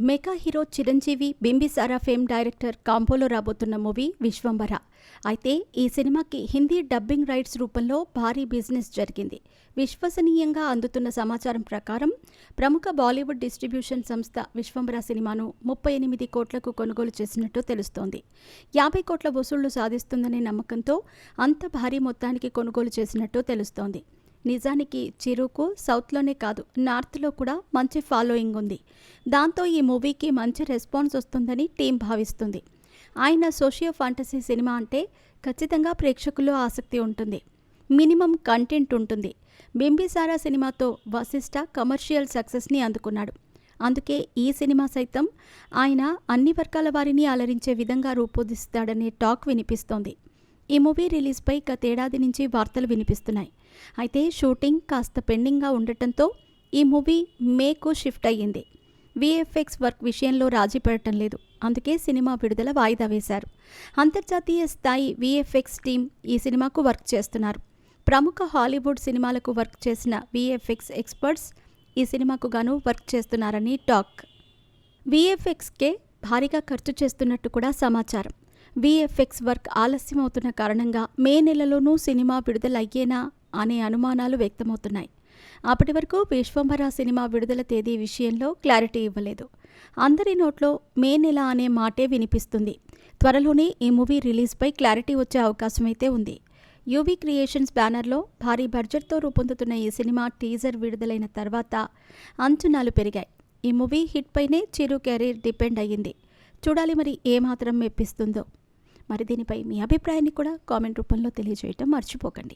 Mega hero Chiranjeevi Bimbisara fame director కాంబోలో రాబోతున్న movie Vishwambhara. అయితే ఈ సినిమాకి హిందీ డబ్బింగ్ రైట్స్ రూపంలో భారీ బిజినెస్ జరిగింది. విశ్వసనీయంగా అందుతున్న సమాచారం ప్రకారం ప్రముఖ బాలీవుడ్ డిస్ట్రిబ్యూషన్ సంస్థ విశ్వంభర సినిమాను 38 కోట్లకు కొనుగోలు చేసినట్టు తెలుస్తోంది. 50 కోట్ల వసూళ్లు సాధిస్తుందనే నమ్మకంతో అంత భారీ మొత్తానికి కొనుగోలు చేసినట్టు తెలుస్తోంది. నిజానికి చిరుకు సౌత్లోనే కాదు, నార్త్లో కూడా మంచి ఫాలోయింగ్ ఉంది. దాంతో ఈ మూవీకి మంచి రెస్పాన్స్ వస్తుందని టీం భావిస్తుంది. ఆయన సోషియో ఫాంటసీ సినిమా అంటే ఖచ్చితంగా ప్రేక్షకుల్లో ఆసక్తి ఉంటుంది, మినిమం కంటెంట్ ఉంటుంది. బింబిసారా సినిమాతో వశిష్ఠ కమర్షియల్ సక్సెస్ని అందుకున్నాడు. అందుకే ఈ సినిమా సైతం ఆయన అన్ని వర్గాల వారిని అలరించే విధంగా రూపొందిస్తాడనే టాక్ వినిపిస్తోంది. ఈ మూవీ రిలీజ్పై గతేడాది నుంచి వార్తలు వినిపిస్తున్నాయి. అయితే షూటింగ్ కాస్త పెండింగ్గా ఉండటంతో ఈ మూవీ మేకు షిఫ్ట్ అయ్యింది. విఎఫ్ఎక్స్ వర్క్ విషయంలో రాజీ పడటం లేదు. అందుకే సినిమా విడుదల వాయిదా వేశారు. అంతర్జాతీయ స్థాయి విఎఫ్ఎక్స్ టీం ఈ సినిమాకు వర్క్ చేస్తున్నారు. ప్రముఖ హాలీవుడ్ సినిమాలకు వర్క్ చేసిన విఎఫ్ఎక్స్ ఎక్స్పర్ట్స్ ఈ సినిమాకు గాను వర్క్ చేస్తున్నారని టాక్. విఎఫ్ఎక్స్కే భారీగా ఖర్చు చేస్తున్నట్టు కూడా సమాచారం. విఎఫ్ఎక్స్ వర్క్ ఆలస్యం అవుతున్న కారణంగా మే నెలలోనూ సినిమా విడుదలయ్యేనా అనే అనుమానాలు వ్యక్తమవుతున్నాయి. అప్పటి వరకు విశ్వంభర సినిమా విడుదల తేదీ విషయంలో క్లారిటీ ఇవ్వలేదు. అందరి నోట్లో మే నెల అనే మాటే వినిపిస్తుంది. త్వరలోనే ఈ మూవీ రిలీజ్పై క్లారిటీ వచ్చే అవకాశం అయితే ఉంది. యూవీ క్రియేషన్స్ బ్యానర్లో భారీ బడ్జెట్తో రూపొందుతున్న ఈ సినిమా టీజర్ విడుదలైన తర్వాత అంచనాలు పెరిగాయి. ఈ మూవీ హిట్ పైనే చిరు కెరీర్ డిపెండ్ అయ్యింది. చూడాలి మరి ఏమాత్రం మెప్పిస్తుందో. మరి దీనిపై మీ అభిప్రాయాన్ని కూడా కామెంట్ రూపంలో తెలియజేయటం మర్చిపోకండి.